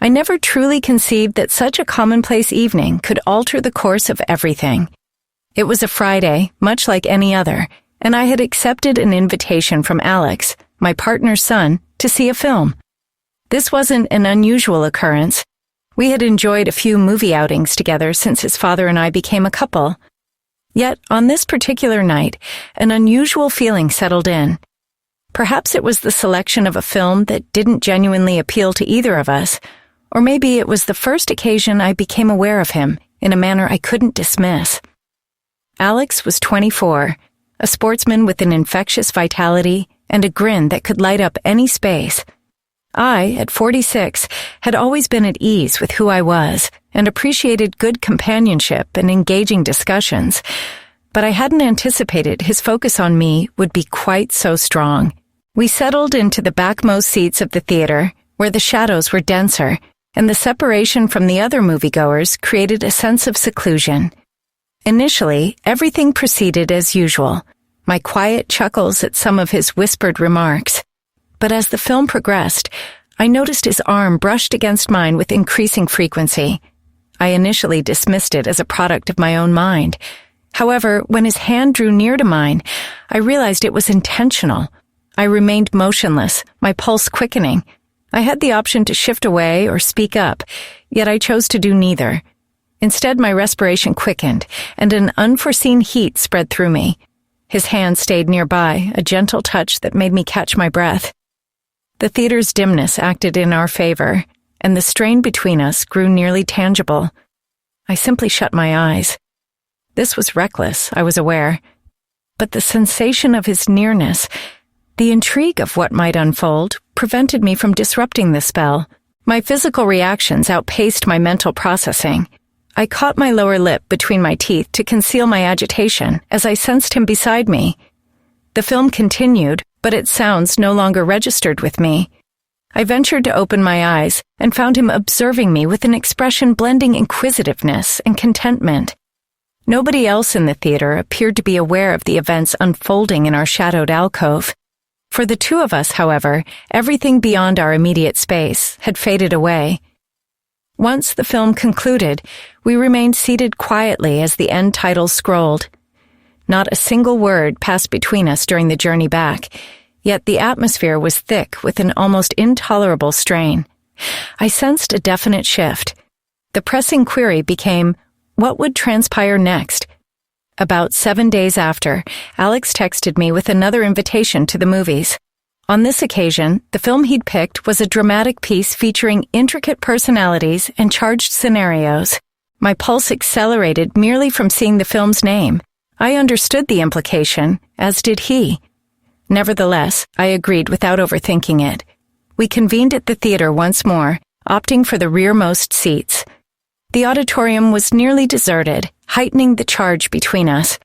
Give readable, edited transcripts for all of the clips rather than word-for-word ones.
I never truly conceived that such a commonplace evening could alter the course of everything. It was a Friday, much like any other, and I had accepted an invitation from Alex, my partner's son, to see a film. This wasn't an unusual occurrence. We had enjoyed a few movie outings together since his father and I became a couple. Yet, on this particular night, an unusual feeling settled in. Perhaps it was the selection of a film that didn't genuinely appeal to either of us, or maybe it was the first occasion I became aware of him in a manner I couldn't dismiss. Alex was 24, a sportsman with an infectious vitality and a grin that could light up any space. I, at 46, had always been at ease with who I was and appreciated good companionship and engaging discussions, but I hadn't anticipated his focus on me would be quite so strong. We settled into the backmost seats of the theater, where the shadows were denser, and the separation from the other moviegoers created a sense of seclusion. Initially, everything proceeded as usual, my quiet chuckles at some of his whispered remarks. But as the film progressed, I noticed his arm brushed against mine with increasing frequency. I initially dismissed it as a product of my own mind. However, when his hand drew near to mine, I realized it was intentional. I remained motionless, my pulse quickening. I had the option to shift away or speak up, yet I chose to do neither. Instead, my respiration quickened, and an unforeseen heat spread through me. His hand stayed nearby, a gentle touch that made me catch my breath. The theater's dimness acted in our favor, and the strain between us grew nearly tangible. I simply shut my eyes. This was reckless, I was aware. But the sensation of his nearness, the intrigue of what might unfold, prevented me from disrupting the spell. My physical reactions outpaced my mental processing. I caught my lower lip between my teeth to conceal my agitation as I sensed him beside me. The film continued, but its sounds no longer registered with me. I ventured to open my eyes and found him observing me with an expression blending inquisitiveness and contentment. Nobody else in the theater appeared to be aware of the events unfolding in our shadowed alcove. For the two of us, however, everything beyond our immediate space had faded away. Once the film concluded, we remained seated quietly as the end title scrolled. Not a single word passed between us during the journey back, yet the atmosphere was thick with an almost intolerable strain. I sensed a definite shift. The pressing query became, what would transpire next? About 7 days after, Alex texted me with another invitation to the movies. On this occasion, the film he'd picked was a dramatic piece featuring intricate personalities and charged scenarios. My pulse accelerated merely from seeing the film's name. I understood the implication, as did he. Nevertheless, I agreed without overthinking it. We convened at the theater once more, opting for the rearmost seats. The auditorium was nearly deserted, heightening the charge between us.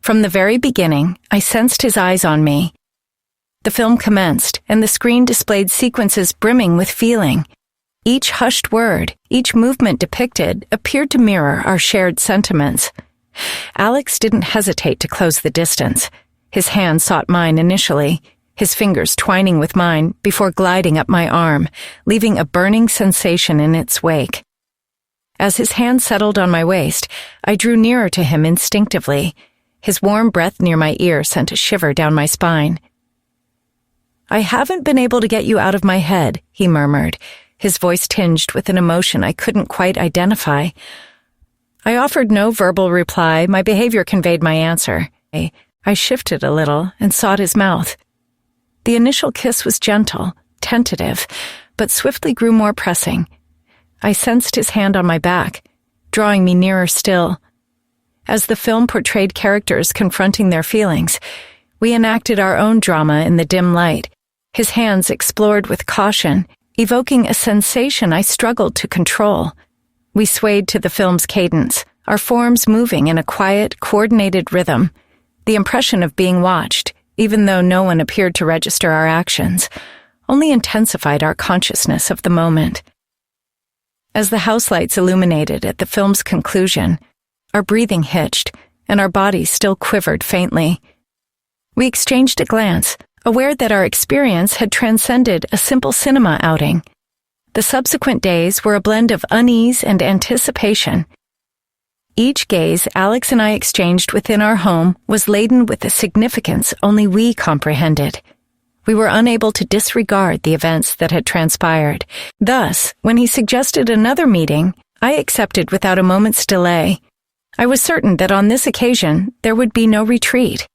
From the very beginning, I sensed his eyes on me. The film commenced, and the screen displayed sequences brimming with feeling. Each hushed word, each movement depicted, appeared to mirror our shared sentiments. Alex didn't hesitate to close the distance. His hand sought mine initially, his fingers twining with mine before gliding up my arm, leaving a burning sensation in its wake. As his hand settled on my waist, I drew nearer to him instinctively. His warm breath near my ear sent a shiver down my spine. "I haven't been able to get you out of my head," he murmured, his voice tinged with an emotion I couldn't quite identify. I offered no verbal reply. My behavior conveyed my answer. I shifted a little and sought his mouth. The initial kiss was gentle, tentative, but swiftly grew more pressing. I sensed his hand on my back, drawing me nearer still. As the film portrayed characters confronting their feelings, we enacted our own drama in the dim light. His hands explored with caution, evoking a sensation I struggled to control. We swayed to the film's cadence, our forms moving in a quiet, coordinated rhythm. The impression of being watched, even though no one appeared to register our actions, only intensified our consciousness of the moment. As the house lights illuminated at the film's conclusion, our breathing hitched, and our bodies still quivered faintly. We exchanged a glance, aware that our experience had transcended a simple cinema outing. The subsequent days were a blend of unease and anticipation. Each gaze Alex and I exchanged within our home was laden with a significance only we comprehended. We were unable to disregard the events that had transpired. Thus, when he suggested another meeting, I accepted without a moment's delay. I was certain that on this occasion there would be no retreat.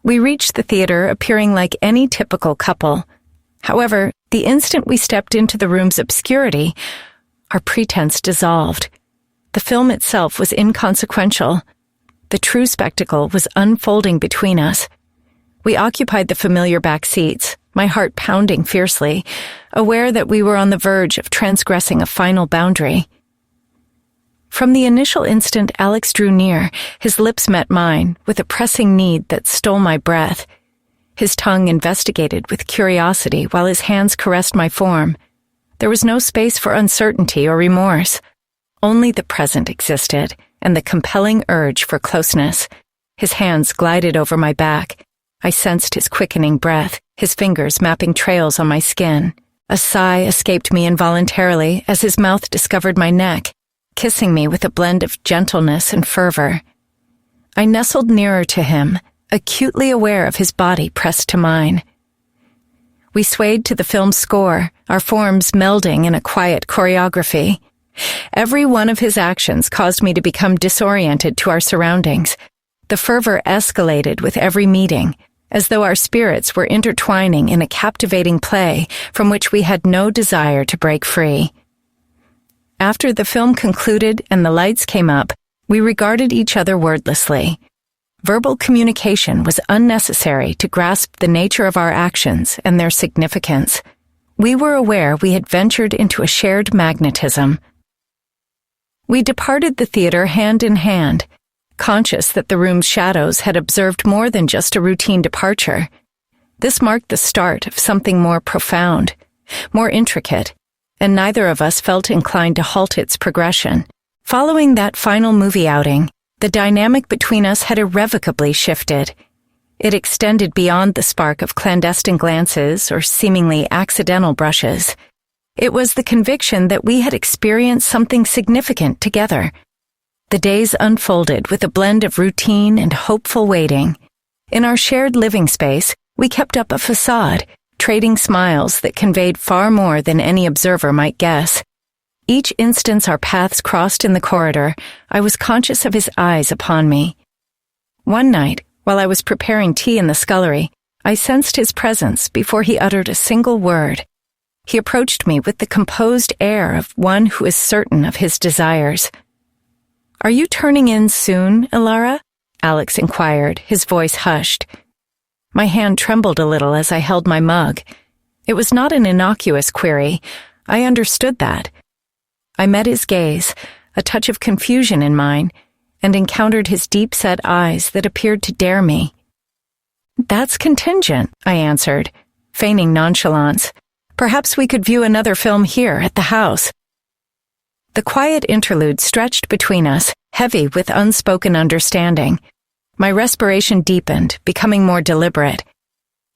We reached the theater appearing like any typical couple. However, the instant we stepped into the room's obscurity, our pretense dissolved. The film itself was inconsequential. The true spectacle was unfolding between us. We occupied the familiar back seats, my heart pounding fiercely, aware that we were on the verge of transgressing a final boundary. From the initial instant Alex drew near, his lips met mine with a pressing need that stole my breath. His tongue investigated with curiosity while his hands caressed my form. There was no space for uncertainty or remorse. Only the present existed, and the compelling urge for closeness. His hands glided over my back. I sensed his quickening breath, his fingers mapping trails on my skin. A sigh escaped me involuntarily as his mouth discovered my neck, kissing me with a blend of gentleness and fervor. I nestled nearer to him, acutely aware of his body pressed to mine. We swayed to the film's score, our forms melding in a quiet choreography. Every one of his actions caused me to become disoriented to our surroundings. The fervor escalated with every meeting, as though our spirits were intertwining in a captivating play from which we had no desire to break free. After the film concluded and the lights came up, we regarded each other wordlessly. Verbal communication was unnecessary to grasp the nature of our actions and their significance. We were aware we had ventured into a shared magnetism. We departed the theater hand in hand, conscious that the room's shadows had observed more than just a routine departure. This marked the start of something more profound, more intricate, and neither of us felt inclined to halt its progression. Following that final movie outing, the dynamic between us had irrevocably shifted. It extended beyond the spark of clandestine glances or seemingly accidental brushes. It was the conviction that we had experienced something significant together. The days unfolded with a blend of routine and hopeful waiting. In our shared living space, we kept up a facade, trading smiles that conveyed far more than any observer might guess. Each instant our paths crossed in the corridor, I was conscious of his eyes upon me. One night, while I was preparing tea in the scullery, I sensed his presence before he uttered a single word. He approached me with the composed air of one who is certain of his desires. "Are you turning in soon, Ilara?" Alex inquired, his voice hushed. My hand trembled a little as I held my mug. It was not an innocuous query. I understood that. I met his gaze, a touch of confusion in mine, and encountered his deep-set eyes that appeared to dare me. "That's contingent," I answered, feigning nonchalance. "Perhaps we could view another film here at the house." The quiet interlude stretched between us, heavy with unspoken understanding. My respiration deepened, becoming more deliberate.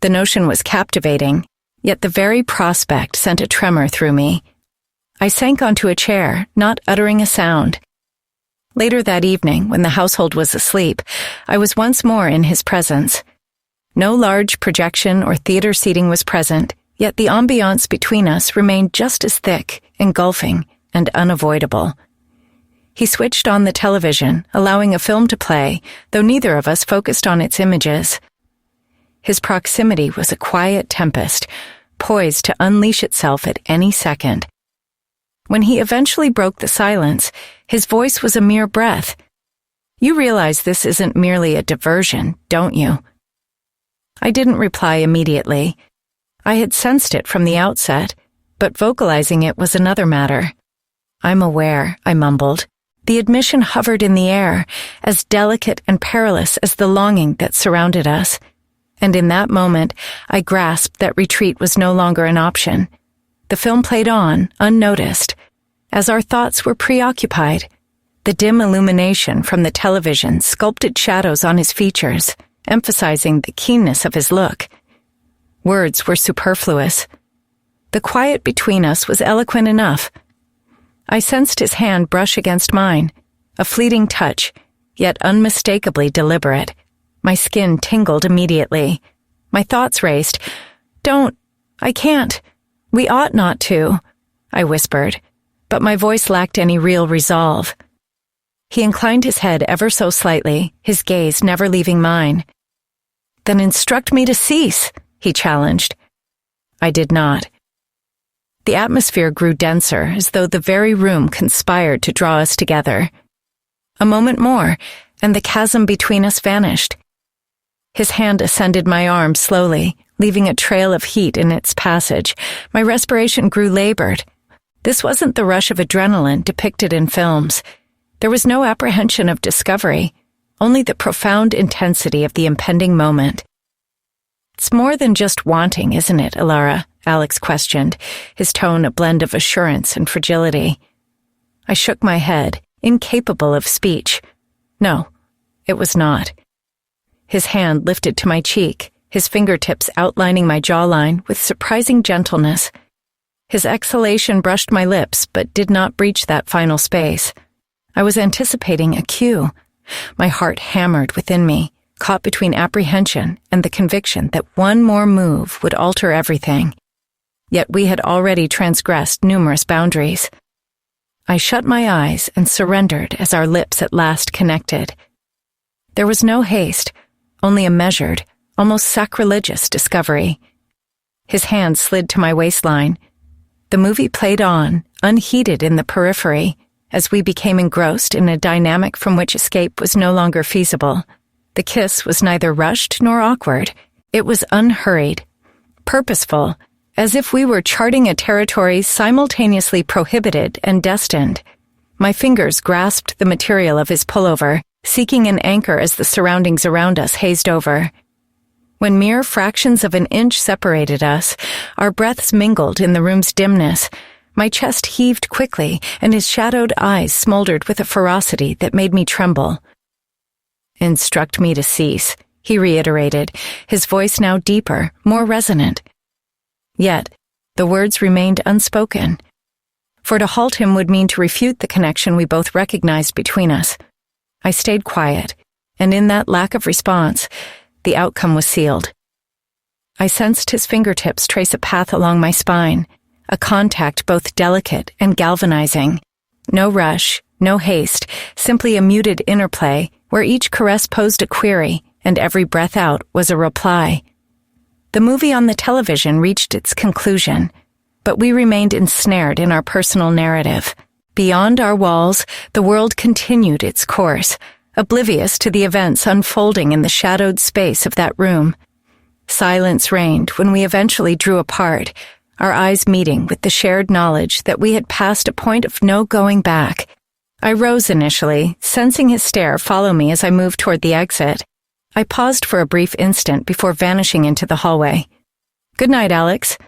The notion was captivating, yet the very prospect sent a tremor through me. I sank onto a chair, not uttering a sound. Later that evening, when the household was asleep, I was once more in his presence. No large projection or theater seating was present, yet the ambiance between us remained just as thick, engulfing, and unavoidable. He switched on the television, allowing a film to play, though neither of us focused on its images. His proximity was a quiet tempest, poised to unleash itself at any second. When he eventually broke the silence, his voice was a mere breath. "You realize this isn't merely a diversion, don't you?" I didn't reply immediately. I had sensed it from the outset, but vocalizing it was another matter. "I'm aware," I mumbled. The admission hovered in the air, as delicate and perilous as the longing that surrounded us. And in that moment, I grasped that retreat was no longer an option. The film played on, unnoticed. As our thoughts were preoccupied, the dim illumination from the television sculpted shadows on his features, emphasizing the keenness of his look. Words were superfluous. The quiet between us was eloquent enough. I sensed his hand brush against mine, a fleeting touch, yet unmistakably deliberate. My skin tingled immediately. My thoughts raced. "Don't. I can't. We ought not to," I whispered, but my voice lacked any real resolve. He inclined his head ever so slightly, his gaze never leaving mine. "Then instruct me to cease," he challenged. I did not. The atmosphere grew denser, as though the very room conspired to draw us together. A moment more, and the chasm between us vanished. His hand ascended my arm slowly, leaving a trail of heat in its passage. My respiration grew labored. This wasn't the rush of adrenaline depicted in films. There was no apprehension of discovery, only the profound intensity of the impending moment. "It's more than just wanting, isn't it, Alara?" Alex questioned, his tone a blend of assurance and fragility. I shook my head, incapable of speech. No, it was not. His hand lifted to my cheek, his fingertips outlining my jawline with surprising gentleness. His exhalation brushed my lips, but did not breach that final space. I was anticipating a cue. My heart hammered within me, caught between apprehension and the conviction that one more move would alter everything. Yet we had already transgressed numerous boundaries. I shut my eyes and surrendered as our lips at last connected. There was no haste, only a measured, almost sacrilegious discovery. His hand slid to my waistline. The movie played on, unheeded in the periphery, as we became engrossed in a dynamic from which escape was no longer feasible. The kiss was neither rushed nor awkward. It was unhurried, purposeful, as if we were charting a territory simultaneously prohibited and destined. My fingers grasped the material of his pullover, seeking an anchor as the surroundings around us hazed over. When mere fractions of an inch separated us, our breaths mingled in the room's dimness. My chest heaved quickly, and his shadowed eyes smoldered with a ferocity that made me tremble. "Instruct me to cease," he reiterated, his voice now deeper, more resonant. Yet, the words remained unspoken. For to halt him would mean to refute the connection we both recognized between us. I stayed quiet, and in that lack of response, the outcome was sealed. I sensed his fingertips trace a path along my spine, a contact both delicate and galvanizing. No rush, no haste, simply a muted interplay where each caress posed a query and every breath out was a reply. The movie on the television reached its conclusion, but we remained ensnared in our personal narrative. Beyond our walls, the world continued its course, oblivious to the events unfolding in the shadowed space of that room. Silence reigned when we eventually drew apart, our eyes meeting with the shared knowledge that we had passed a point of no going back. I rose initially, sensing his stare follow me as I moved toward the exit. I paused for a brief instant before vanishing into the hallway. "Good night, Alex,"